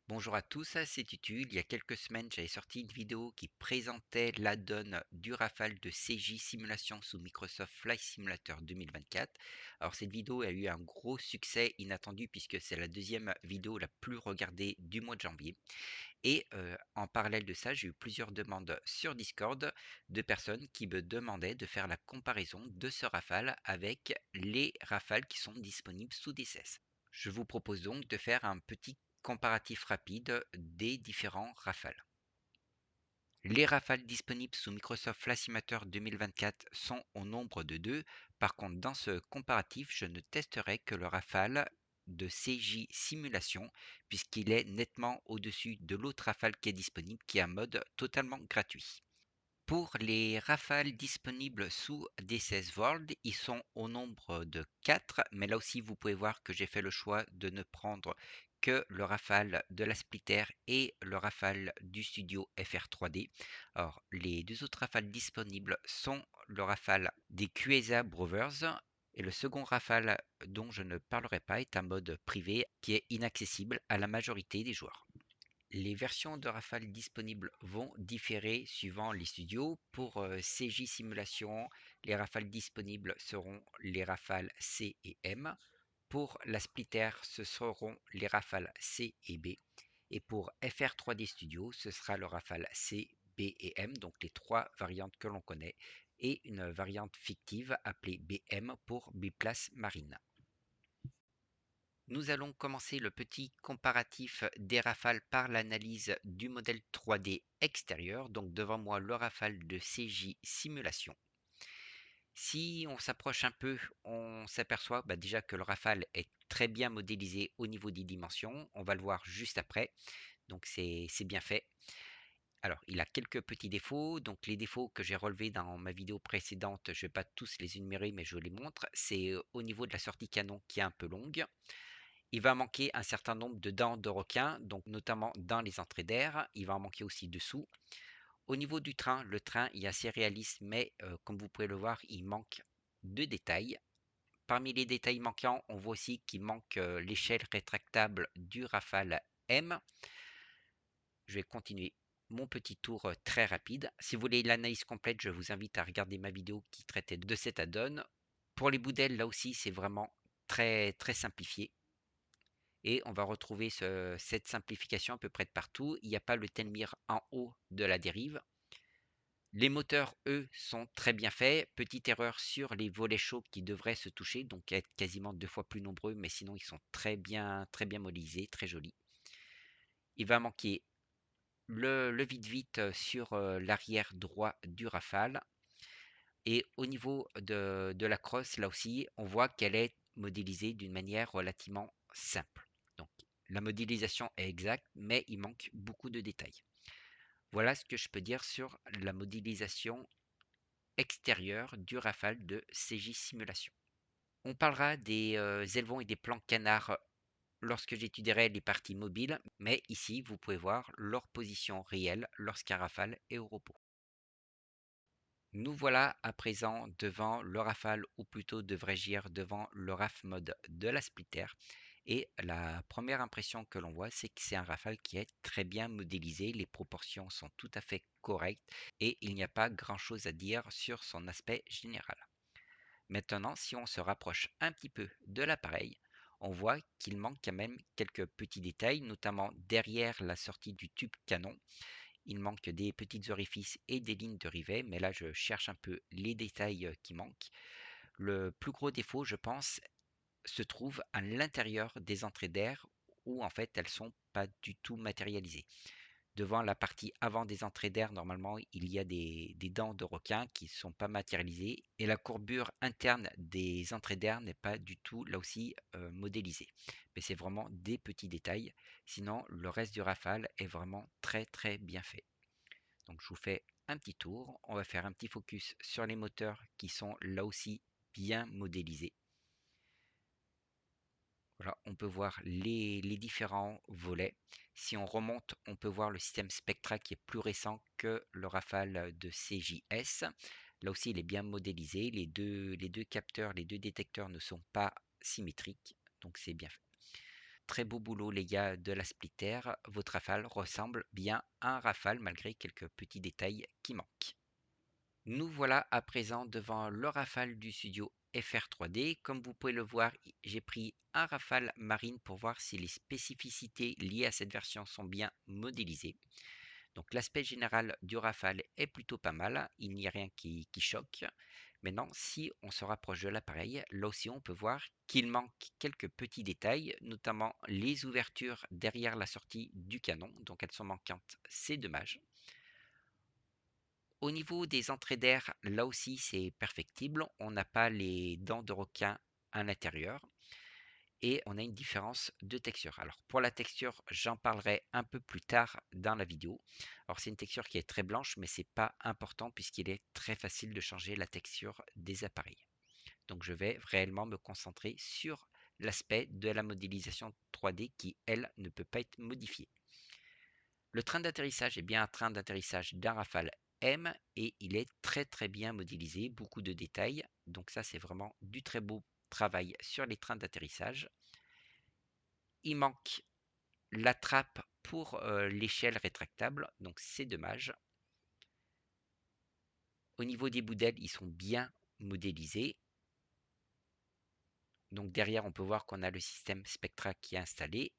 Bonjour à tous, c'est Tutu. Il y a quelques semaines, j'avais sorti une vidéo qui présentait la donne du Rafale de CJ Simulation sous Microsoft Flight Simulator 2024. Alors cette vidéo a eu un gros succès inattendu puisque c'est la deuxième vidéo la plus regardée du mois de janvier. Et en parallèle de ça, j'ai eu plusieurs demandes sur Discord de personnes qui me demandaient de faire la comparaison de ce Rafale avec les Rafales qui sont disponibles sous DCS. Je vous propose donc de faire un petit comparatif rapide des différents Rafales. Les Rafales disponibles sous Microsoft Flight Simulator 2024 sont au nombre de 2. Par contre, dans ce comparatif, je ne testerai que le Rafale de CJ Simulation, puisqu'il est nettement au-dessus de l'autre Rafale qui est disponible, qui est un mode totalement gratuit. Pour les Rafales disponibles sous DCS World, ils sont au nombre de 4, mais là aussi vous pouvez voir que j'ai fait le choix de ne prendre que le Rafale de la Splitter et le Rafale du studio FR3D. Alors les deux autres Rafales disponibles sont le Rafale des QESA Brothers et le second Rafale dont je ne parlerai pas est un mode privé qui est inaccessible à la majorité des joueurs. Les versions de Rafale disponibles vont différer suivant les studios. Pour CJ Simulation, les Rafales disponibles seront les Rafales C et M. Pour la Splitter, ce seront les Rafales C et B. Et pour FR3D Studio, ce sera le Rafale C, B et M, donc les trois variantes que l'on connaît, et une variante fictive appelée BM pour Biplace Marine. Nous allons commencer le petit comparatif des Rafales par l'analyse du modèle 3D extérieur. Donc devant moi le Rafale de CJ Simulation. Si on s'approche un peu, on s'aperçoit déjà que le Rafale est très bien modélisé au niveau des dimensions. On va le voir juste après. Donc c'est bien fait. Alors, il a quelques petits défauts. Donc, les défauts que j'ai relevés dans ma vidéo précédente, je ne vais pas tous les énumérer, mais je les montre. C'est au niveau de la sortie canon qui est un peu longue. Il va manquer un certain nombre de dents de requin, donc notamment dans les entrées d'air. Il va en manquer aussi dessous. Au niveau du train, le train est assez réaliste, mais comme vous pouvez le voir, il manque de détails. Parmi les détails manquants, on voit aussi qu'il manque l'échelle rétractable du Rafale M. Je vais continuer mon petit tour très rapide. Si vous voulez l'analyse complète, je vous invite à regarder ma vidéo qui traitait de cette add-on. Pour les boudelles, là aussi, c'est vraiment très très simplifié. Et on va retrouver cette simplification à peu près de partout. Il n'y a pas le Telmir en haut de la dérive. Les moteurs, eux, sont très bien faits. Petite erreur sur les volets chauds qui devraient se toucher, donc être quasiment 2 fois plus nombreux, mais sinon ils sont très bien modélisés, très jolis. Il va manquer le vide-vite sur l'arrière droit du Rafale. Et au niveau de la crosse, là aussi, on voit qu'elle est modélisée d'une manière relativement simple. Donc, la modélisation est exacte, mais il manque beaucoup de détails. Voilà ce que je peux dire sur la modélisation extérieure du Rafale de CJ Simulation. On parlera des élevons et des plans canards lorsque j'étudierai les parties mobiles, mais ici, vous pouvez voir leur position réelle lorsqu'un Rafale est au repos. Nous voilà à présent devant le Rafale, ou plutôt devrais-je dire devant le RAF mode de la Splitter. Et la première impression que l'on voit, c'est que c'est un Rafale qui est très bien modélisé, les proportions sont tout à fait correctes et il n'y a pas grand-chose à dire sur son aspect général. Maintenant, si on se rapproche un petit peu de l'appareil, on voit qu'il manque quand même quelques petits détails, notamment derrière la sortie du tube canon. Il manque des petits orifices et des lignes de rivet, mais là je cherche un peu les détails qui manquent. Le plus gros défaut, je pense, se trouve à l'intérieur des entrées d'air où en fait elles sont pas du tout matérialisées. Devant la partie avant des entrées d'air, normalement il y a des dents de requin qui ne sont pas matérialisées et la courbure interne des entrées d'air n'est pas du tout là aussi modélisée. Mais c'est vraiment des petits détails. Sinon, le reste du Rafale est vraiment très très bien fait. Donc je vous fais un petit tour. On va faire un petit focus sur les moteurs qui sont là aussi bien modélisés. Voilà, on peut voir les différents volets. Si on remonte, on peut voir le système Spectra qui est plus récent que le Rafale de CJS. Là aussi, il est bien modélisé. Les deux capteurs, les deux détecteurs ne sont pas symétriques, donc c'est bien fait. très beau boulot les gars de la Splitter. Votre Rafale ressemble bien à un Rafale malgré quelques petits détails qui manquent. Nous voilà à présent devant le Rafale du studio FR 3D. Comme vous pouvez le voir, j'ai pris un Rafale Marine pour voir si les spécificités liées à cette version sont bien modélisées. Donc l'aspect général du Rafale est plutôt pas mal, il n'y a rien qui choque. Maintenant, si on se rapproche de l'appareil, là aussi on peut voir qu'il manque quelques petits détails, notamment les ouvertures derrière la sortie du canon, donc elles sont manquantes, c'est dommage. Au niveau des entrées d'air, là aussi c'est perfectible, on n'a pas les dents de requin à l'intérieur et on a une différence de texture. Alors pour la texture, j'en parlerai un peu plus tard dans la vidéo. Alors c'est une texture qui est très blanche, mais c'est pas important puisqu'il est très facile de changer la texture des appareils. Donc je vais réellement me concentrer sur l'aspect de la modélisation 3D qui, elle, ne peut pas être modifiée. Le train d'atterrissage est bien un train d'atterrissage d'un Rafale M et il est très bien modélisé, beaucoup de détails. Donc ça c'est vraiment du très beau travail sur les trains d'atterrissage. Il manque la trappe pour l'échelle rétractable, donc c'est dommage. Au niveau des boudelles, ils sont bien modélisés. Donc derrière, on peut voir qu'on a le système Spectra qui est installé.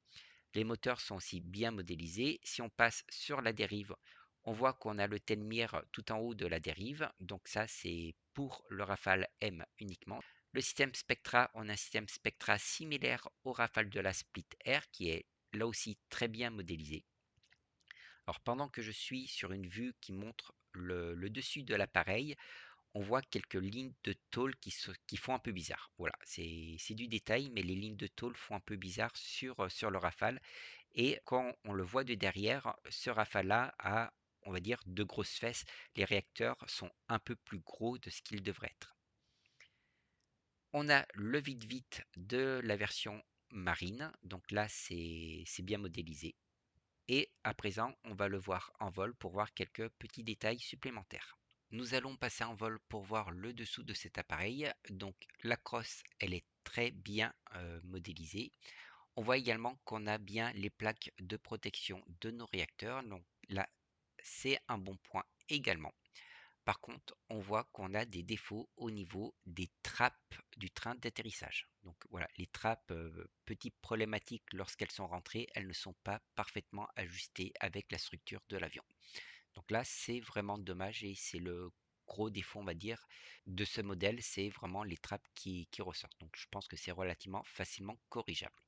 Les moteurs sont aussi bien modélisés. Si on passe sur la dérive, on voit qu'on a le Telmir tout en haut de la dérive. Donc ça, c'est pour le Rafale M uniquement. Le système Spectra, on a un système Spectra similaire au Rafale de la Split Air qui est là aussi très bien modélisé. Alors pendant que je suis sur une vue qui montre le dessus de l'appareil, on voit quelques lignes de tôle qui font un peu bizarre. Voilà, c'est du détail, mais les lignes de tôle font un peu bizarre sur le Rafale. Et quand on le voit de derrière, ce Rafale-là a, on va dire, de grosses fesses. Les réacteurs sont un peu plus gros de ce qu'ils devraient être. On a le vite-vite de la version marine. Donc là, c'est bien modélisé. Et à présent, on va le voir en vol pour voir quelques petits détails supplémentaires. Nous allons passer en vol pour voir le dessous de cet appareil. Donc la crosse, elle est très bien modélisée. On voit également qu'on a bien les plaques de protection de nos réacteurs. Donc là, c'est un bon point également. Par contre, on voit qu'on a des défauts au niveau des trappes du train d'atterrissage. Donc voilà, les trappes, petites problématiques lorsqu'elles sont rentrées, elles ne sont pas parfaitement ajustées avec la structure de l'avion. Donc là, c'est vraiment dommage et c'est le gros défaut, on va dire, de ce modèle, c'est vraiment les trappes qui ressortent. Donc je pense que c'est relativement facilement corrigeable.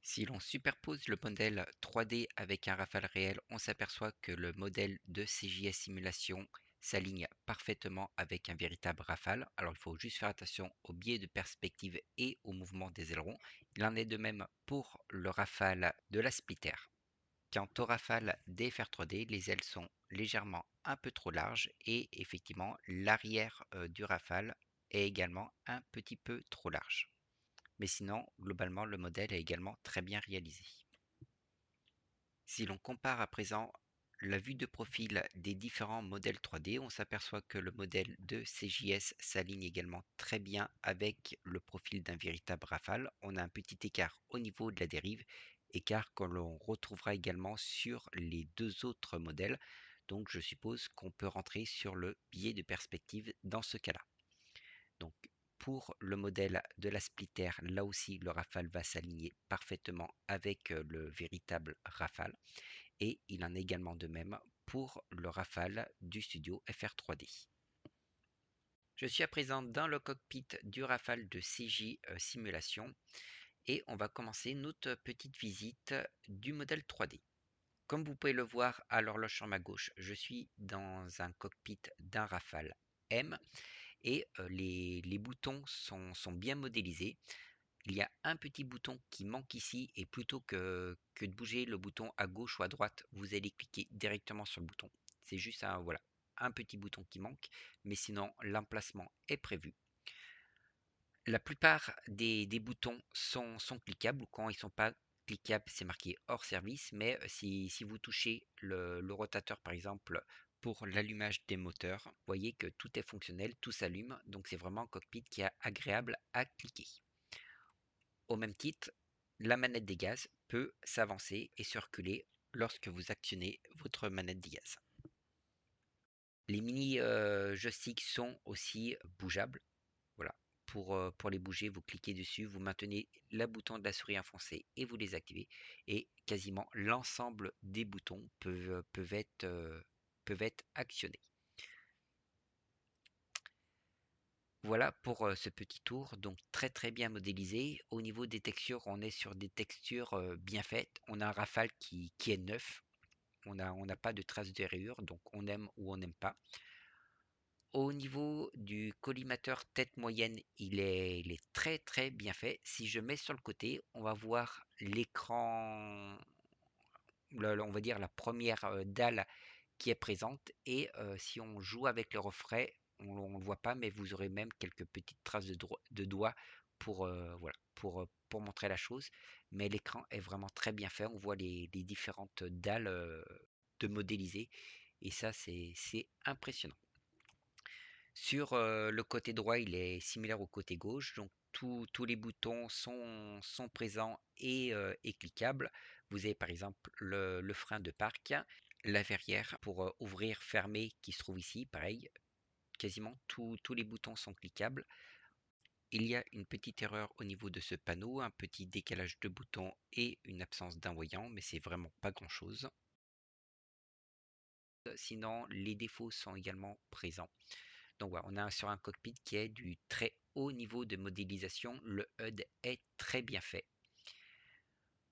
Si l'on superpose le modèle 3D avec un Rafale réel, on s'aperçoit que le modèle de CJS Simulation s'aligne parfaitement avec un véritable Rafale. Alors il faut juste faire attention au biais de perspective et au mouvement des ailerons. Il en est de même pour le Rafale de la Splitter. Quant au Rafale des FR 3D, les ailes sont légèrement un peu trop larges et effectivement l'arrière du Rafale est également un petit peu trop large. Mais sinon, globalement, le modèle est également très bien réalisé. Si l'on compare à présent la vue de profil des différents modèles 3D, on s'aperçoit que le modèle de CJS s'aligne également très bien avec le profil d'un véritable Rafale. On a un petit écart au niveau de la dérive, écart que l'on retrouvera également sur les deux autres modèles. Donc je suppose qu'on peut rentrer sur le biais de perspective dans ce cas-là. Donc pour le modèle de la Splitter, là aussi le Rafale va s'aligner parfaitement avec le véritable Rafale. Et il en est également de même pour le Rafale du studio FR 3D. Je suis à présent dans le cockpit du Rafale de CJ Simulation et on va commencer notre petite visite du modèle 3D. Comme vous pouvez le voir à l'horloge sur ma gauche, je suis dans un cockpit d'un Rafale M et les boutons sont bien modélisés. Il y a un petit bouton qui manque ici et plutôt que de bouger le bouton à gauche ou à droite, vous allez cliquer directement sur le bouton. C'est juste voilà, un petit bouton qui manque, mais sinon l'emplacement est prévu. La plupart des boutons sont cliquables ou quand ils ne sont pas cliquables, c'est marqué hors service, mais si vous touchez le rotateur par exemple pour l'allumage des moteurs, vous voyez que tout est fonctionnel, tout s'allume, donc c'est vraiment un cockpit qui est agréable à cliquer. Au même titre, la manette des gaz peut s'avancer et se reculer lorsque vous actionnez votre manette des gaz. Les mini joysticks sont aussi bougeables. Voilà. Pour les bouger, vous cliquez dessus, vous maintenez le bouton de la souris enfoncé et vous les activez. Et quasiment l'ensemble des boutons peuvent être actionnés. Voilà pour ce petit tour, donc très très bien modélisé. Au niveau des textures, on est sur des textures bien faites. On a un Rafale qui est neuf. On n'a pas de traces de rayures, donc on aime ou on n'aime pas. Au niveau du collimateur tête moyenne, il est très très bien fait. Si je mets sur le côté, on va voir l'écran, on va dire la première dalle qui est présente. Et si on joue avec le reflet, on ne le voit pas, mais vous aurez même quelques petites traces de doigts pour, voilà, pour montrer la chose. Mais l'écran est vraiment très bien fait. On voit les différentes dalles de modéliser. Et ça, c'est impressionnant. Sur le côté droit, il est similaire au côté gauche, donc tous les boutons sont présents et cliquables. Vous avez par exemple le frein de parc, la verrière pour ouvrir, fermer qui se trouve ici, pareil, quasiment tous les boutons sont cliquables. Il y a une petite erreur au niveau de ce panneau, un petit décalage de boutons et une absence d'un voyant, mais c'est vraiment pas grand-chose. Sinon, les défauts sont également présents. Donc voilà, on a sur un cockpit qui est du très haut niveau de modélisation. Le HUD est très bien fait.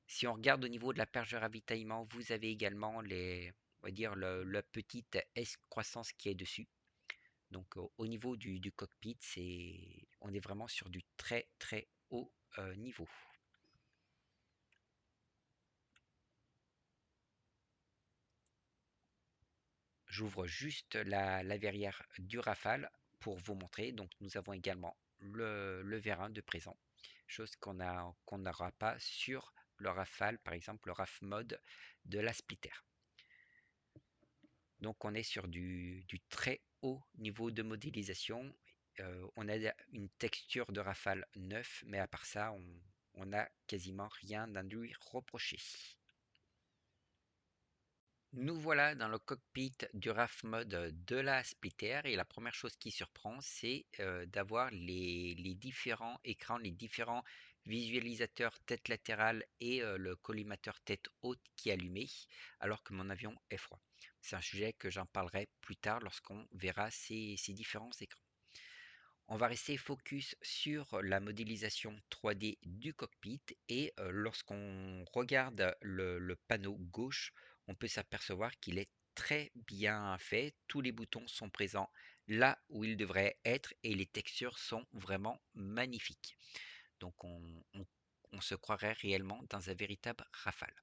Si on regarde au niveau de la perche de ravitaillement, vous avez également on va dire la petite S-croissance qui est dessus. Donc au niveau du cockpit, on est vraiment sur du très très haut niveau. J'ouvre juste la verrière du Rafale pour vous montrer. Donc nous avons également le vérin de présent, chose qu'on n'aura pas sur le Rafale, par exemple le RAF mode de la Splitter. Donc on est sur du très haut niveau de modélisation. On a une texture de Rafale 9, mais à part ça, on n'a quasiment rien à lui reprocher. Nous voilà dans le cockpit du RAF mode de la Splitter et la première chose qui surprend, c'est d'avoir les différents écrans, les différents visualisateurs tête latérale et le collimateur tête haute qui est allumé alors que mon avion est froid. C'est un sujet que j'en parlerai plus tard lorsqu'on verra ces différents écrans. On va rester focus sur la modélisation 3D du cockpit et lorsqu'on regarde le panneau gauche, on peut s'apercevoir qu'il est très bien fait. Tous les boutons sont présents là où ils devraient être et les textures sont vraiment magnifiques. Donc on se croirait réellement dans un véritable Rafale.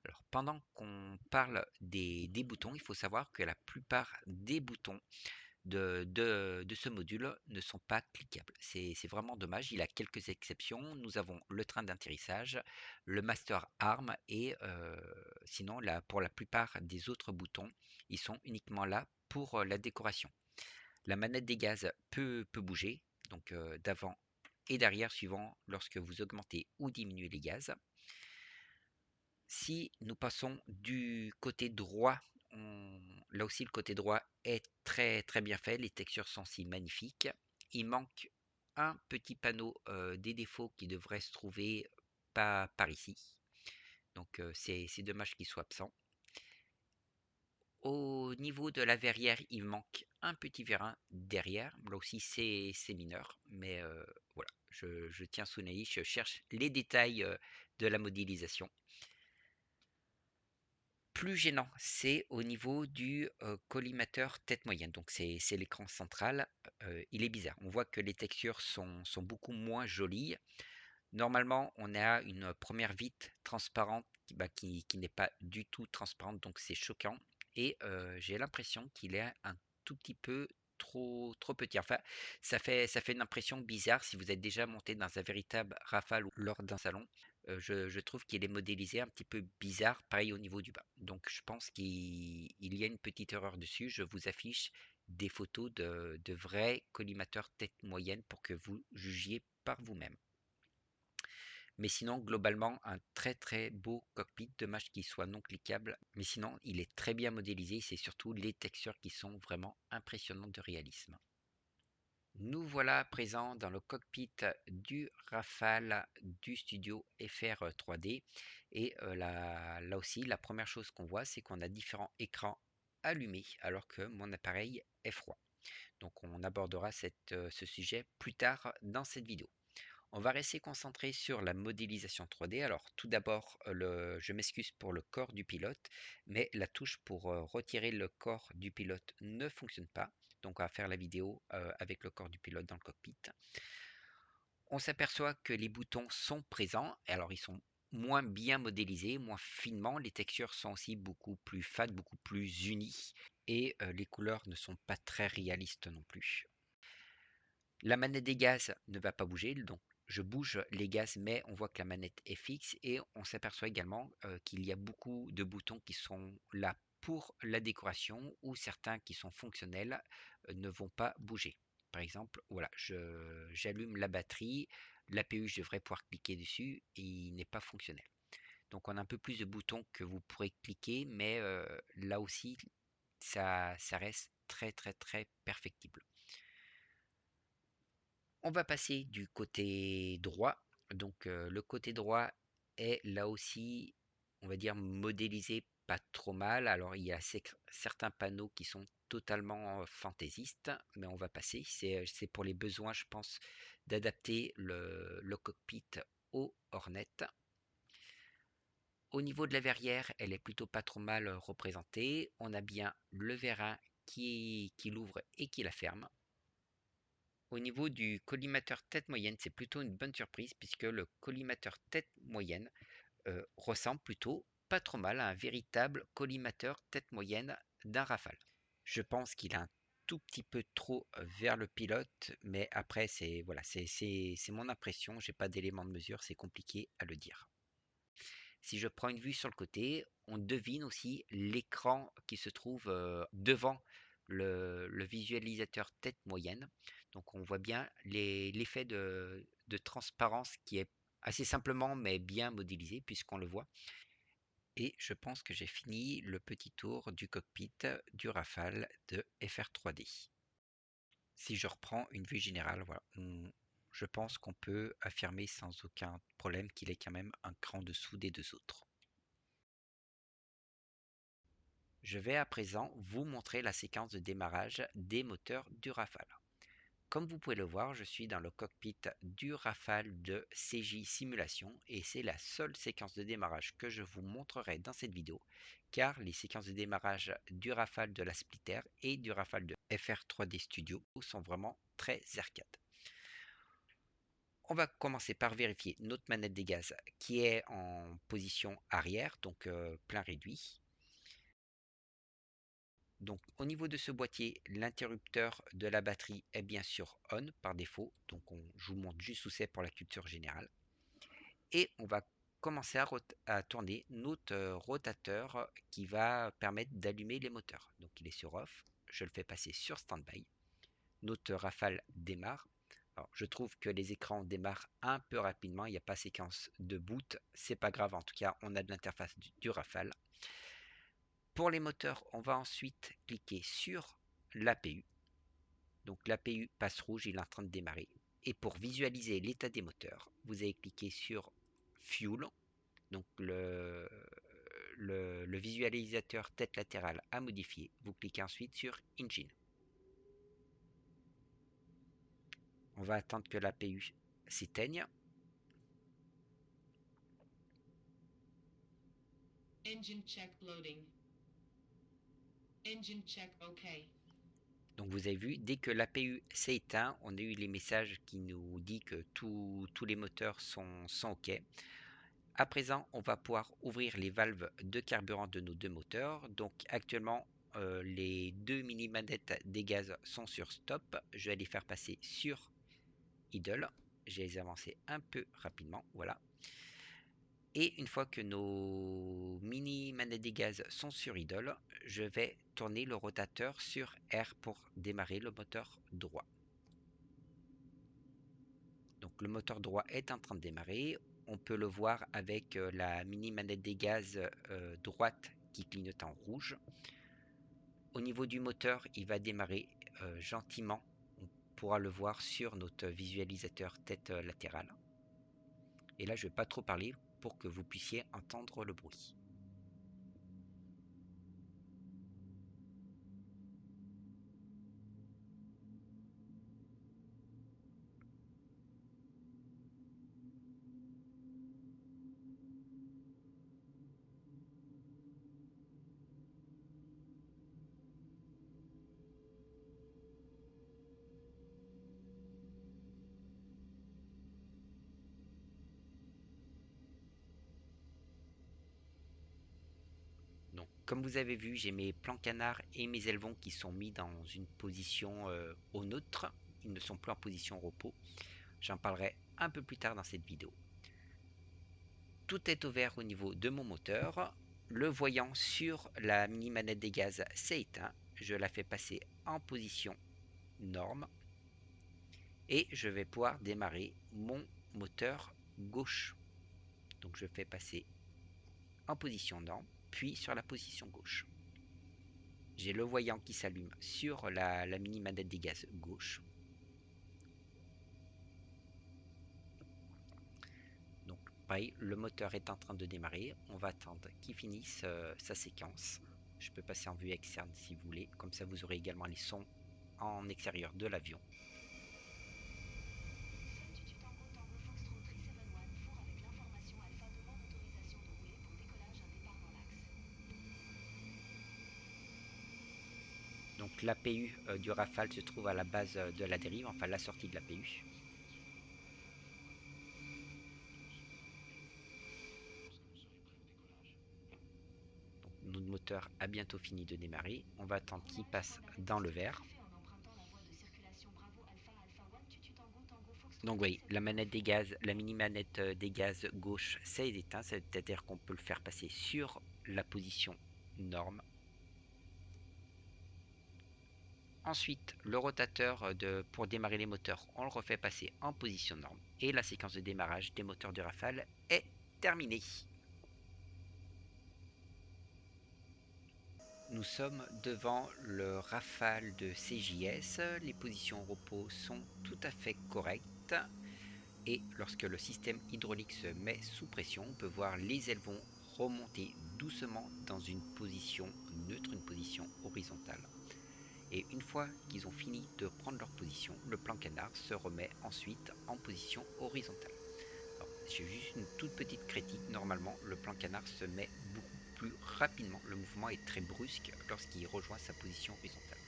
Alors pendant qu'on parle des boutons, il faut savoir que la plupart des boutons de ce module ne sont pas cliquables. C'est vraiment dommage, il a quelques exceptions. Nous avons le train d'atterrissage, le master arm et sinon pour la plupart des autres boutons, ils sont uniquement là pour la décoration. La manette des gaz peut bouger, donc d'avant et d'arrière suivant lorsque vous augmentez ou diminuez les gaz. Si nous passons du côté droit, là aussi le côté droit est très très bien fait, les textures sont si magnifiques. Il manque un petit panneau des défauts qui devrait se trouver pas par ici. Donc c'est dommage qu'il soit absent. Au niveau de la verrière, il manque un petit vérin derrière. Là aussi c'est mineur, mais voilà, je tiens sous nez, je cherche les détails de la modélisation. Plus gênant, c'est au niveau du collimateur tête moyenne. Donc c'est l'écran central. Il est bizarre. On voit que les textures sont beaucoup moins jolies. Normalement, on a une première vitre transparente qui n'est pas du tout transparente, donc c'est choquant. Et j'ai l'impression qu'il est un tout petit peu trop petit. Enfin, ça fait une impression bizarre si vous êtes déjà monté dans un véritable Rafale ou lors d'un salon. Je trouve qu'il est modélisé un petit peu bizarre, pareil au niveau du bas. Donc je pense qu'il y a une petite erreur dessus. Je vous affiche des photos de vrais collimateurs tête moyenne pour que vous jugiez par vous-même. Mais sinon, globalement, un très très beau cockpit, dommage qu'il soit non cliquable. Mais sinon, il est très bien modélisé, c'est surtout les textures qui sont vraiment impressionnantes de réalisme. Nous voilà à présent dans le cockpit du Rafale du studio FR 3D. Et là aussi, la première chose qu'on voit, c'est qu'on a différents écrans allumés alors que mon appareil est froid. Donc on abordera ce sujet plus tard dans cette vidéo. On va rester concentré sur la modélisation 3D. Alors tout d'abord, je m'excuse pour le corps du pilote, mais la touche pour retirer le corps du pilote ne fonctionne pas. Donc on va faire la vidéo avec le corps du pilote dans le cockpit. On s'aperçoit que les boutons sont présents, et alors ils sont moins bien modélisés, moins finement. Les textures sont aussi beaucoup plus fades, beaucoup plus unies, et les couleurs ne sont pas très réalistes non plus. La manette des gaz ne va pas bouger, donc je bouge les gaz, mais on voit que la manette est fixe et on s'aperçoit également qu'il y a beaucoup de boutons qui sont là pour la décoration ou certains qui sont fonctionnels ne vont pas bouger. Par exemple, voilà, j'allume la batterie, l'APU, je devrais pouvoir cliquer dessus et il n'est pas fonctionnel. Donc on a un peu plus de boutons que vous pourrez cliquer, mais là aussi, ça reste très très très perfectible. On va passer du côté droit. Donc le côté droit est là aussi, on va dire, modélisé pas trop mal. Alors il y a certains panneaux qui sont totalement fantaisistes, mais on va passer. C'est pour les besoins, je pense, d'adapter le cockpit au Hornet. Au niveau de la verrière, elle est plutôt pas trop mal représentée. On a bien le vérin qui l'ouvre et qui la ferme. Au niveau du collimateur tête moyenne, c'est plutôt une bonne surprise puisque le collimateur tête moyenne ressemble plutôt pas trop mal à un véritable collimateur tête moyenne d'un Rafale. Je pense qu'il est un tout petit peu trop vers le pilote, mais après c'est voilà, c'est mon impression, j'ai pas d'éléments de mesure, c'est compliqué à le dire. Si je prends une vue sur le côté, on devine aussi l'écran qui se trouve devant le visualisateur tête moyenne. Donc on voit bien l'effet de transparence qui est assez simplement mais bien modélisé puisqu'on le voit. Et je pense que j'ai fini le petit tour du cockpit du Rafale de FR3D. Si je reprends une vue générale, voilà, je pense qu'on peut affirmer sans aucun problème qu'il est quand même un cran dessous des deux autres. Je vais à présent vous montrer la séquence de démarrage des moteurs du Rafale. Comme vous pouvez le voir, je suis dans le cockpit du Rafale de CJ Simulation et c'est la seule séquence de démarrage que je vous montrerai dans cette vidéo car les séquences de démarrage du Rafale de la Splitter et du Rafale de FR3D Studio sont vraiment très arcades. On va commencer par vérifier notre manette des gaz qui est en position arrière, donc plein réduit. Donc au niveau de ce boîtier, l'interrupteur de la batterie est bien sûr on par défaut. Donc je vous montre juste où c'est pour la culture générale. Et on va commencer à tourner notre rotateur qui va permettre d'allumer les moteurs. Donc il est sur off, je le fais passer sur standby. Notre Rafale démarre. Alors, je trouve que les écrans démarrent un peu rapidement, il n'y a pas séquence de boot, c'est pas grave, en tout cas on a de l'interface du Rafale. Pour les moteurs, on va ensuite cliquer sur l'APU. Donc l'APU passe rouge, il est en train de démarrer. Et pour visualiser l'état des moteurs, vous allez cliquer sur Fuel, donc le visualisateur tête latérale à modifier. Vous cliquez ensuite sur Engine. On va attendre que l'APU s'éteigne. Engine check loading. Engine check OK. Donc vous avez vu, dès que l'APU s'est éteint, on a eu les messages qui nous disent que tous les moteurs sont OK. À présent, on va pouvoir ouvrir les valves de carburant de nos deux moteurs. Donc actuellement, les deux mini-manettes des gaz sont sur stop. Je vais les faire passer sur idle. Je vais les avancer un peu rapidement. Voilà. Et une fois que nos mini-manettes des gaz sont sur idle, je vais tourner le rotateur sur R pour démarrer le moteur droit. Donc le moteur droit est en train de démarrer. on peut le voir avec la mini manette des gaz droite qui clignote en rouge. Au niveau du moteur, il va démarrer gentiment. On pourra le voir sur notre visualisateur tête latérale. Et là, je ne vais pas trop parler pour que vous puissiez entendre le bruit. Donc, comme vous avez vu, j'ai mes plans canards et mes élevons qui sont mis dans une position au neutre. Ils ne sont plus en position repos. J'en parlerai un peu plus tard dans cette vidéo. Tout est au vert au niveau de mon moteur. Le voyant sur la mini manette des gaz s'est éteint. Je la fais passer en position norme. Et je vais pouvoir démarrer mon moteur gauche. Donc je fais passer en position norme, puis sur la position gauche. J'ai le voyant qui s'allume sur la mini manette des gaz gauche. Donc pareil, le moteur est en train de démarrer. On va attendre qu'il finisse sa séquence. Je peux passer en vue externe si vous voulez. Comme ça, vous aurez également les sons en extérieur de l'avion. Donc l'APU du Rafale se trouve à la base de la dérive, enfin la sortie de l'APU. Notre moteur a bientôt fini de démarrer. On va attendre qu'il passe dans le vert. Donc oui, la manette des gaz, la mini manette des gaz gauche s'est éteinte, c'est-à-dire qu'on peut le faire passer sur la position norme. Ensuite, le rotateur pour démarrer les moteurs, on le refait passer en position norme. Et la séquence de démarrage des moteurs du Rafale est terminée. Nous sommes devant le Rafale de CJS. Les positions au repos sont tout à fait correctes. Et lorsque le système hydraulique se met sous pression, on peut voir les ailerons remonter doucement dans une position neutre, une position horizontale. Et une fois qu'ils ont fini de prendre leur position, le plan canard se remet ensuite en position horizontale. J'ai juste une toute petite critique. Normalement, le plan canard se met beaucoup plus rapidement. Le mouvement est très brusque lorsqu'il rejoint sa position horizontale.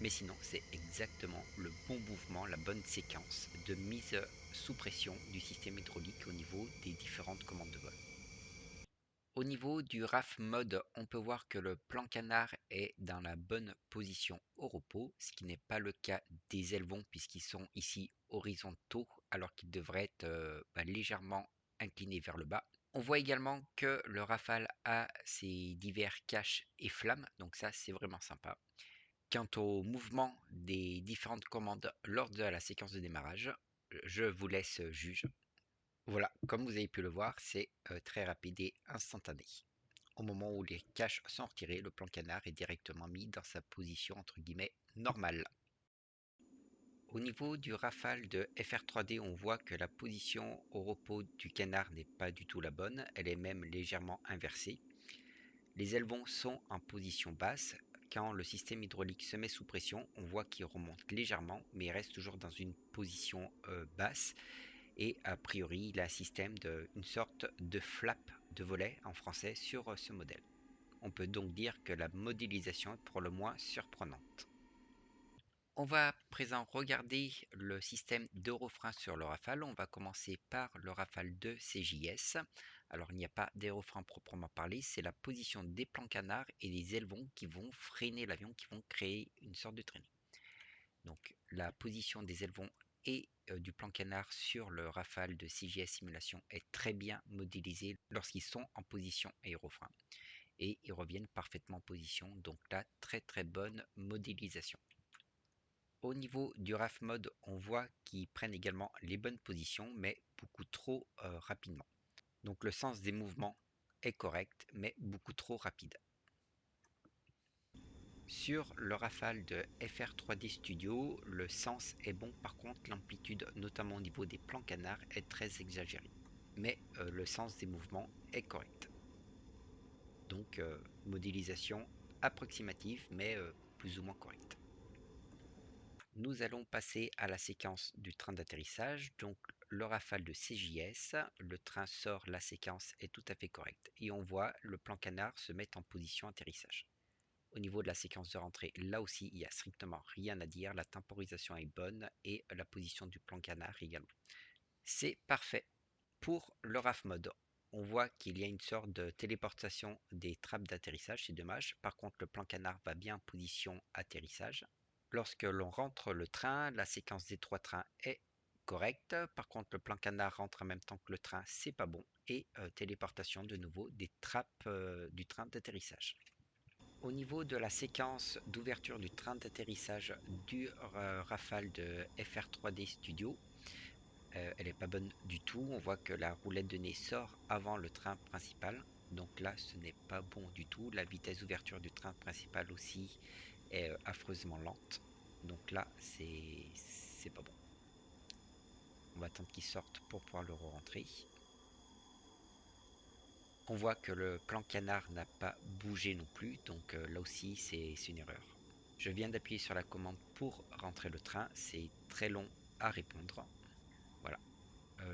Mais sinon, c'est exactement le bon mouvement, la bonne séquence de mise sous pression du système hydraulique au niveau des différentes commandes de vol. Au niveau du RAF mode, on peut voir que le plan canard est dans la bonne position au repos, ce qui n'est pas le cas des ailerons puisqu'ils sont ici horizontaux alors qu'ils devraient être légèrement inclinés vers le bas. On voit également que le Rafale a ses divers caches et flammes, donc ça c'est vraiment sympa. Quant au mouvement des différentes commandes lors de la séquence de démarrage, je vous laisse juge. Voilà, comme vous avez pu le voir, c'est très rapide et instantané. Au moment où les caches sont retirées, le plan canard est directement mis dans sa position entre guillemets normale. Au niveau du Rafale de FR3D, on voit que la position au repos du canard n'est pas du tout la bonne, elle est même légèrement inversée. Les ailerons sont en position basse. Quand le système hydraulique se met sous pression, on voit qu'il remonte légèrement, mais il reste toujours dans une position basse. Et a priori, il a un système une sorte de flap de volet en français sur ce modèle. On peut donc dire que la modélisation est pour le moins surprenante. On va à présent regarder le système de refrain sur le Rafale. On va commencer par le Rafale de CJS. Alors il n'y a pas d'aérofrein proprement parlé, c'est la position des plans canards et des ailerons qui vont freiner l'avion, qui vont créer une sorte de traînée. Donc la position des ailerons et du plan canard sur le Rafale de CJS Simulation est très bien modélisée lorsqu'ils sont en position aérofrein. Et ils reviennent parfaitement en position, donc là très très bonne modélisation. Au niveau du RAF mode, on voit qu'ils prennent également les bonnes positions, mais beaucoup trop rapidement. Donc le sens des mouvements est correct, mais beaucoup trop rapide. Sur le Rafale de FR3D Studio, le sens est bon, par contre l'amplitude, notamment au niveau des plans canards, est très exagérée. Mais le sens des mouvements est correct. Donc modélisation approximative, mais plus ou moins correcte. Nous allons passer à la séquence du train d'atterrissage. Donc le Rafale de CJS, le train sort, la séquence est tout à fait correcte. Et on voit le plan canard se mettre en position atterrissage. Au niveau de la séquence de rentrée, là aussi, il n'y a strictement rien à dire. La temporisation est bonne et la position du plan canard également. C'est parfait. Pour le RAF mode, on voit qu'il y a une sorte de téléportation des trappes d'atterrissage, c'est dommage. Par contre, le plan canard va bien en position atterrissage. Lorsque l'on rentre le train, la séquence des trois trains est correcte. Par contre, le plan canard rentre en même temps que le train, c'est pas bon. Et téléportation de nouveau des trappes du train d'atterrissage. Au niveau de la séquence d'ouverture du train d'atterrissage du Rafale de FR3D Studio, elle n'est pas bonne du tout. On voit que la roulette de nez sort avant le train principal. Donc là, ce n'est pas bon du tout. La vitesse d'ouverture du train principal aussi est affreusement lente. Donc là, c'est pas bon. On va attendre qu'il sorte pour pouvoir le re-rentrer. On voit que le plan canard n'a pas bougé non plus. Donc là aussi, c'est une erreur. Je viens d'appuyer sur la commande pour rentrer le train. C'est très long à répondre. Voilà.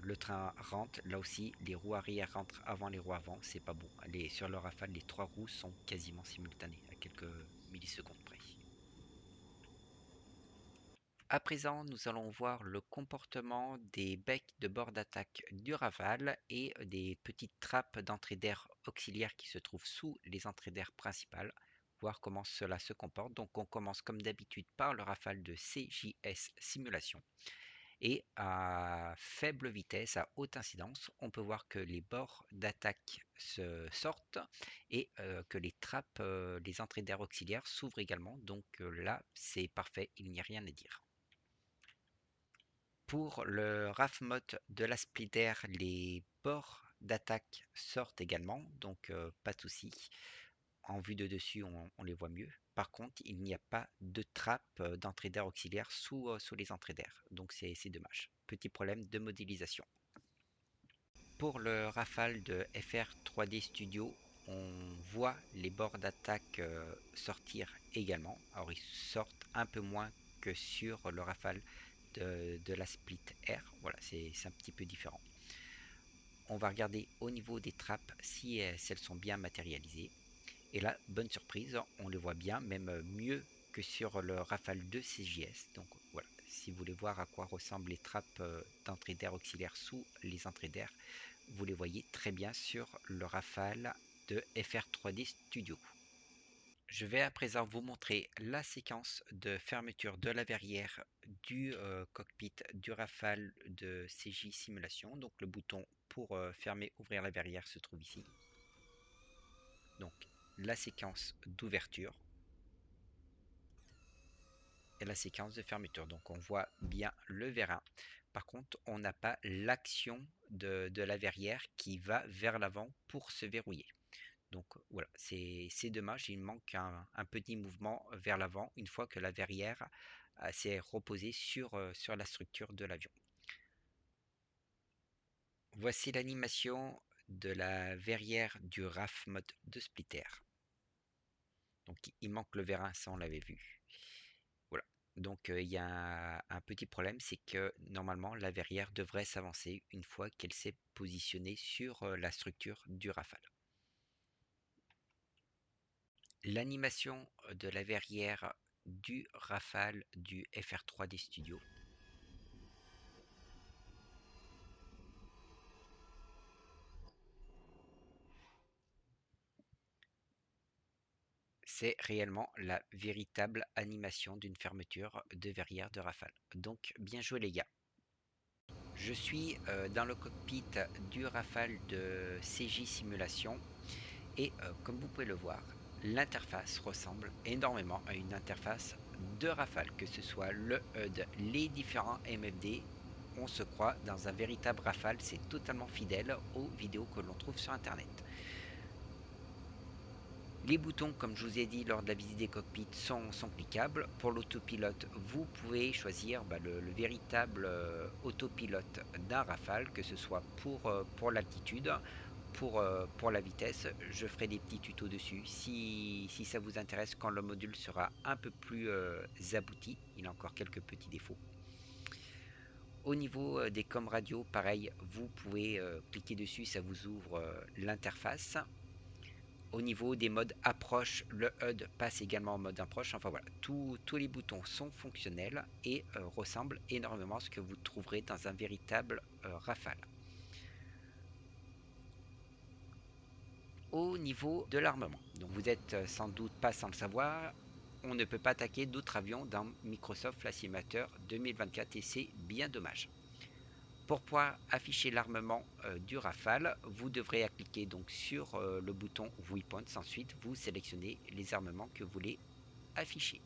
Le train rentre. Là aussi, les roues arrière rentrent avant les roues avant. C'est pas bon. Sur le Rafale, les trois roues sont quasiment simultanées, à quelques millisecondes près. À présent, nous allons voir le comportement des becs de bord d'attaque du Rafale et des petites trappes d'entrée d'air auxiliaires qui se trouvent sous les entrées d'air principales, voir comment cela se comporte. Donc on commence comme d'habitude par le Rafale de CJS Simulation. Et à faible vitesse, à haute incidence, on peut voir que les bords d'attaque se sortent et que les trappes, les entrées d'air auxiliaires s'ouvrent également. Donc là, c'est parfait, il n'y a rien à dire. Pour le RAF mode de la splitter, les bords d'attaque sortent également, donc pas de souci. En vue de dessus, on les voit mieux. Par contre, il n'y a pas de trappe d'entrée d'air auxiliaire sous les entrées d'air, donc c'est dommage. Petit problème de modélisation. Pour le Rafale de FR3D Studio, on voit les bords d'attaque sortir également. Alors ils sortent un peu moins que sur le Rafale de la Split Air. Voilà, c'est un petit peu différent. On va regarder au niveau des trappes si elles sont bien matérialisées. Et là, bonne surprise, on les voit bien, même mieux que sur le Rafale 2 CJS. Donc voilà, si vous voulez voir à quoi ressemblent les trappes d'entrée d'air auxiliaire sous les entrées d'air, vous les voyez très bien sur le Rafale de FR3D Studio. Je vais à présent vous montrer la séquence de fermeture de la verrière du cockpit du Rafale de CJ Simulation. Donc le bouton pour fermer, ouvrir la verrière se trouve ici. Donc la séquence d'ouverture et la séquence de fermeture. Donc on voit bien le vérin. Par contre, on n'a pas l'action de la verrière qui va vers l'avant pour se verrouiller. Donc voilà, c'est dommage, il manque un petit mouvement vers l'avant une fois que la verrière s'est reposée sur la structure de l'avion. Voici l'animation de la verrière du RAF mode de splitter. Donc il manque le vérin, ça on l'avait vu. Voilà. Donc il y a un petit problème, c'est que normalement la verrière devrait s'avancer une fois qu'elle s'est positionnée sur la structure du Rafale. L'animation de la verrière du Rafale du FR3D Studio. C'est réellement la véritable animation d'une fermeture de verrière de Rafale. Donc bien joué les gars. Je suis dans le cockpit du Rafale de CJ Simulation et comme vous pouvez le voir, l'interface ressemble énormément à une interface de Rafale, que ce soit le HUD, les différents MFD on se croit dans un véritable Rafale, c'est totalement fidèle aux vidéos que l'on trouve sur internet. Les boutons, comme je vous ai dit lors de la visite des cockpits, sont cliquables. Pour l'autopilote, vous pouvez choisir le véritable autopilote d'un Rafale, que ce soit pour l'altitude, pour la vitesse. Je ferai des petits tutos dessus si ça vous intéresse quand le module sera un peu plus abouti. Il a encore quelques petits défauts. Au niveau des coms radio, pareil, vous pouvez cliquer dessus, ça vous ouvre l'interface. Au niveau des modes approche, le HUD passe également en mode approche. Enfin voilà, tous les boutons sont fonctionnels et ressemblent énormément à ce que vous trouverez dans un véritable Rafale. Au niveau de l'armement, donc vous êtes sans doute pas sans le savoir, on ne peut pas attaquer d'autres avions dans Microsoft Flight Simulator 2024 et c'est bien dommage. Pour pouvoir afficher l'armement du Rafale, vous devrez cliquer donc sur le bouton Weapons. Ensuite, vous sélectionnez les armements que vous voulez afficher.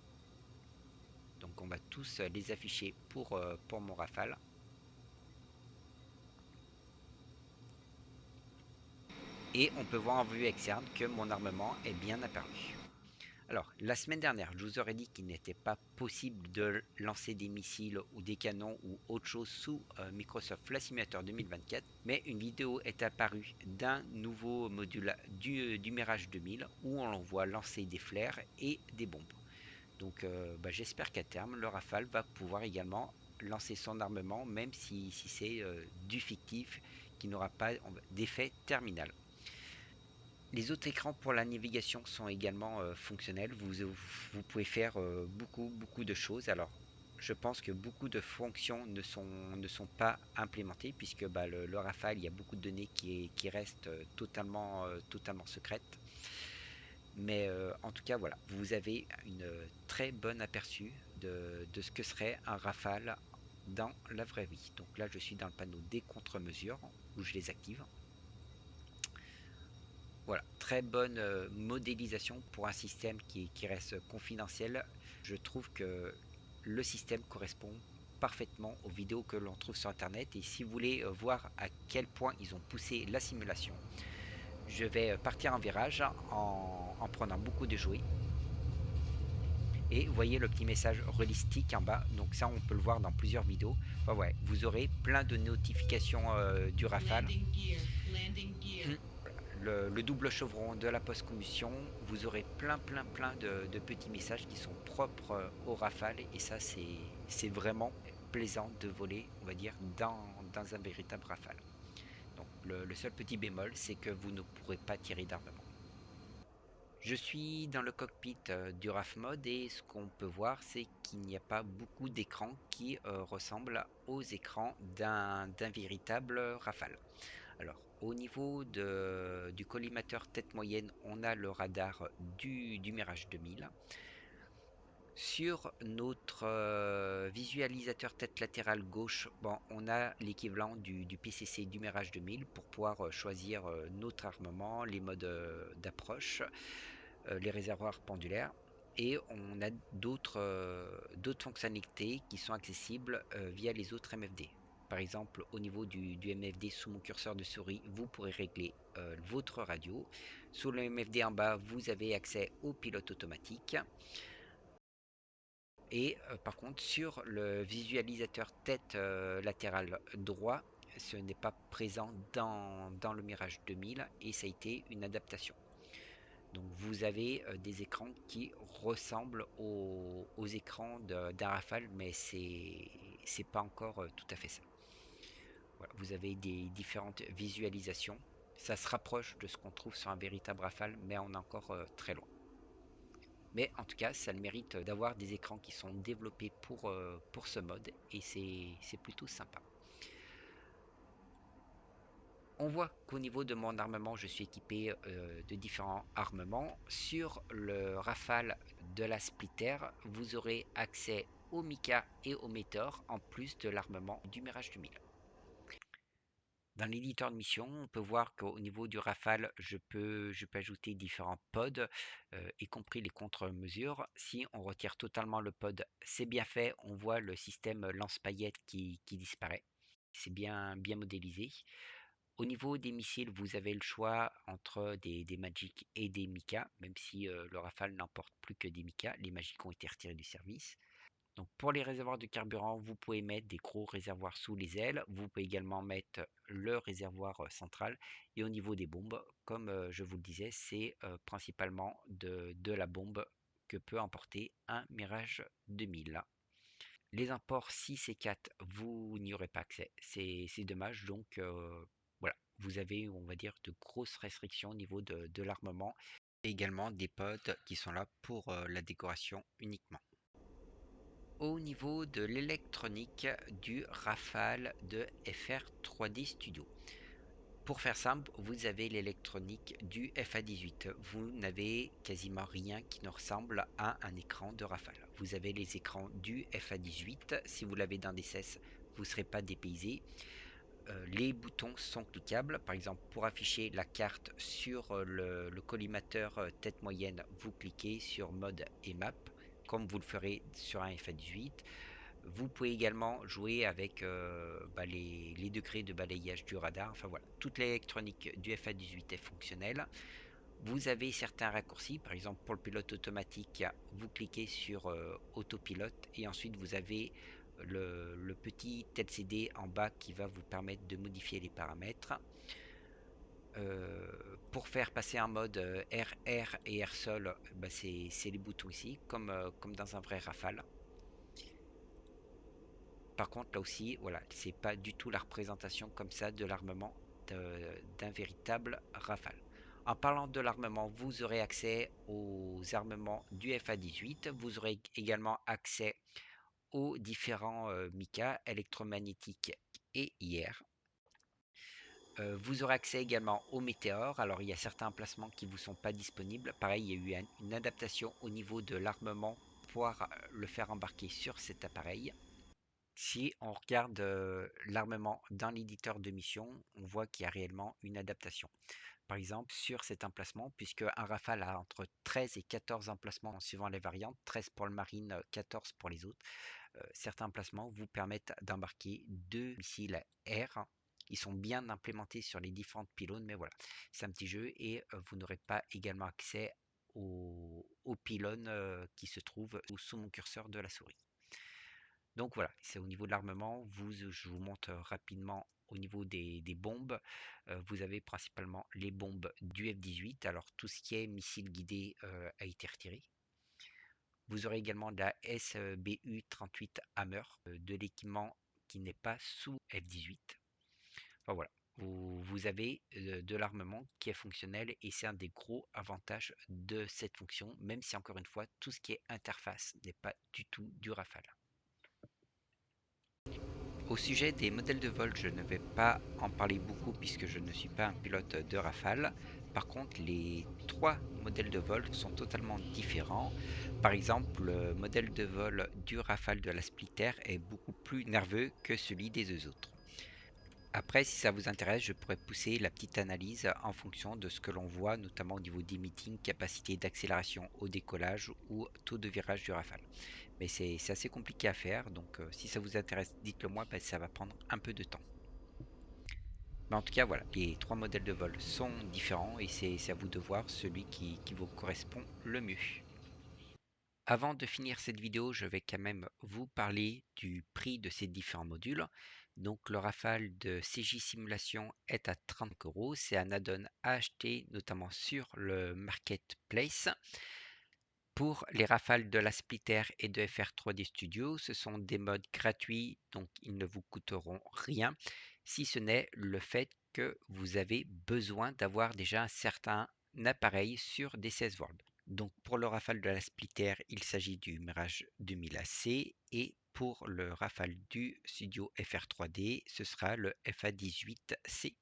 Donc on va tous les afficher pour mon Rafale. Et on peut voir en vue externe que mon armement est bien apparu. Alors, la semaine dernière, je vous aurais dit qu'il n'était pas possible de lancer des missiles ou des canons ou autre chose sous Microsoft Flight Simulator 2024, mais une vidéo est apparue d'un nouveau module du Mirage 2000 où on voit lancer des flares et des bombes. Donc j'espère qu'à terme, le Rafale va pouvoir également lancer son armement, même si c'est du fictif, qui n'aura pas d'effet terminal. Les autres écrans pour la navigation sont également fonctionnels. Vous pouvez faire beaucoup de choses. Alors, je pense que beaucoup de fonctions ne sont pas implémentées puisque le Rafale, il y a beaucoup de données qui restent totalement secrètes. Mais en tout cas, voilà, vous avez une très bonne aperçu de ce que serait un Rafale dans la vraie vie. Donc là, je suis dans le panneau des contre-mesures où je les active. Voilà, très bonne modélisation pour un système qui reste confidentiel. Je trouve que le système correspond parfaitement aux vidéos que l'on trouve sur internet et si vous voulez voir à quel point ils ont poussé la simulation, je vais partir en virage en prenant beaucoup de jouets et vous voyez le petit message relistique en bas, donc ça on peut le voir dans plusieurs vidéos. Enfin, ouais, vous aurez plein de notifications du Rafale. Landing gear. Le double chevron de la post-combustion, vous aurez plein de petits messages qui sont propres au Rafale et ça c'est vraiment plaisant de voler, on va dire, dans un véritable Rafale. Donc le seul petit bémol, c'est que vous ne pourrez pas tirer d'armement. Je suis dans le cockpit du RAF mode et ce qu'on peut voir, c'est qu'il n'y a pas beaucoup d'écrans qui ressemblent aux écrans d'un véritable Rafale. Alors, au niveau du collimateur tête moyenne, on a le radar du Mirage 2000. Sur notre visualisateur tête latérale gauche, on a l'équivalent du PCC du Mirage 2000 pour pouvoir choisir notre armement, les modes d'approche, les réservoirs pendulaires. Et on a d'autres fonctionnalités qui sont accessibles via les autres MFD. Par exemple, au niveau du MFD sous mon curseur de souris, vous pourrez régler votre radio. Sous le MFD en bas, vous avez accès au pilote automatique. Et par contre, sur le visualisateur tête latérale droit, ce n'est pas présent dans le Mirage 2000 et ça a été une adaptation. Donc vous avez des écrans qui ressemblent aux écrans d'un Rafale, mais c'est pas encore tout à fait ça. Voilà, vous avez des différentes visualisations. Ça se rapproche de ce qu'on trouve sur un véritable Rafale, mais on est encore très loin. Mais en tout cas, ça a le mérite d'avoir des écrans qui sont développés pour ce mode et c'est plutôt sympa. On voit qu'au niveau de mon armement, je suis équipé de différents armements. Sur le Rafale de la Splitter, vous aurez accès au Mika et au Meteor en plus de l'armement du Mirage 2000. Dans l'éditeur de mission, on peut voir qu'au niveau du Rafale, je peux ajouter différents pods, y compris les contre-mesures. Si on retire totalement le pod, c'est bien fait, on voit le système lance-paillettes qui disparaît. c'est bien modélisé. Au niveau des missiles, vous avez le choix entre des Magic et des Mika, même si le Rafale n'emporte plus que des Mika. Les Magic ont été retirés du service. Donc pour les réservoirs de carburant, vous pouvez mettre des gros réservoirs sous les ailes. Vous pouvez également mettre le réservoir central. Et au niveau des bombes, comme je vous le disais, c'est principalement de la bombe que peut emporter un Mirage 2000. Les imports 6 et 4, vous n'y aurez pas accès. C'est dommage. Donc voilà, vous avez, on va dire, de grosses restrictions au niveau de l'armement. Et également des pods qui sont là pour la décoration uniquement. Au niveau de l'électronique du Rafale de FR 3D Studio. Pour faire simple, vous avez l'électronique du FA18. Vous n'avez quasiment rien qui ne ressemble à un écran de Rafale. Vous avez les écrans du FA18. Si vous l'avez dans des CES, vous ne serez pas dépaysé. Les boutons sont cliquables. Par exemple, pour afficher la carte sur le collimateur tête moyenne, vous cliquez sur mode et map, comme vous le ferez sur un FA18. Vous pouvez également jouer avec les degrés de balayage du radar. Enfin voilà, toute l'électronique du FA18 est fonctionnelle. Vous avez certains raccourcis, par exemple pour le pilote automatique, vous cliquez sur autopilote et ensuite vous avez le petit LCD en bas qui va vous permettre de modifier les paramètres. Pour faire passer un mode RR et R sol, c'est les boutons ici, comme dans un vrai Rafale. Par contre, là aussi, voilà, c'est pas du tout la représentation comme ça de l'armement d'un véritable Rafale. En parlant de l'armement, vous aurez accès aux armements du FA-18. Vous aurez également accès aux différents Mika électromagnétiques et IR. Vous aurez accès également aux météores. Alors, il y a certains emplacements qui ne vous sont pas disponibles. Pareil, il y a eu une adaptation au niveau de l'armement pour le faire embarquer sur cet appareil. Si on regarde l'armement dans l'éditeur de mission, on voit qu'il y a réellement une adaptation. Par exemple, sur cet emplacement, puisque un Rafale a entre 13 et 14 emplacements suivant les variantes, 13 pour le Marine, 14 pour les autres, certains emplacements vous permettent d'embarquer deux missiles air. Ils sont bien implémentés sur les différentes pylônes, mais voilà, c'est un petit jeu et vous n'aurez pas également accès aux pylônes qui se trouvent sous mon curseur de la souris. Donc voilà, c'est au niveau de l'armement. Je vous montre rapidement au niveau des bombes. Vous avez principalement les bombes du F-18. Alors tout ce qui est missile guidé a été retiré. Vous aurez également de la SBU-38 Hammer, de l'équipement qui n'est pas sous F-18. Enfin voilà, vous avez de l'armement qui est fonctionnel et c'est un des gros avantages de cette fonction, même si encore une fois, tout ce qui est interface n'est pas du tout du Rafale. Au sujet des modèles de vol, je ne vais pas en parler beaucoup puisque je ne suis pas un pilote de Rafale. Par contre, les trois modèles de vol sont totalement différents. Par exemple, le modèle de vol du Rafale de la Splitter est beaucoup plus nerveux que celui des deux autres. Après, si ça vous intéresse, je pourrais pousser la petite analyse en fonction de ce que l'on voit, notamment au niveau des meetings, capacité d'accélération au décollage ou taux de virage du Rafale. Mais c'est assez compliqué à faire, donc si ça vous intéresse, dites-le moi, ça va prendre un peu de temps. Mais en tout cas, voilà, les trois modèles de vol sont différents et c'est à vous de voir celui qui vous correspond le mieux. Avant de finir cette vidéo, je vais quand même vous parler du prix de ces différents modules. Donc le Rafale de CJ Simulation est à 30 euros. C'est un add-on à acheter notamment sur le Marketplace. Pour les Rafales de la Splitter et de FR 3D Studio, ce sont des modes gratuits, donc ils ne vous coûteront rien, si ce n'est le fait que vous avez besoin d'avoir déjà un certain appareil sur des 16 World. Donc pour le Rafale de la Splitter, il s'agit du Mirage 2000 AC et pour le Rafale du Studio FR 3D, ce sera le FA18C.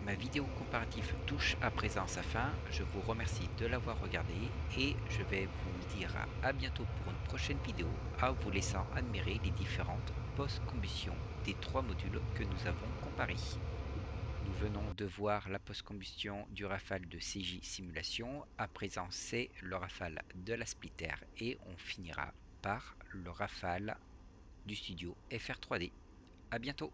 Ma vidéo comparative touche à présent à sa fin. Je vous remercie de l'avoir regardé et je vais vous dire à bientôt pour une prochaine vidéo en vous laissant admirer les différentes post-combustion des trois modules que nous avons comparés. Nous venons de voir la post-combustion du Rafale de CJ Simulation. À présent, c'est le Rafale de la Splitter et on finira par le Rafale du studio FR 3D. À bientôt.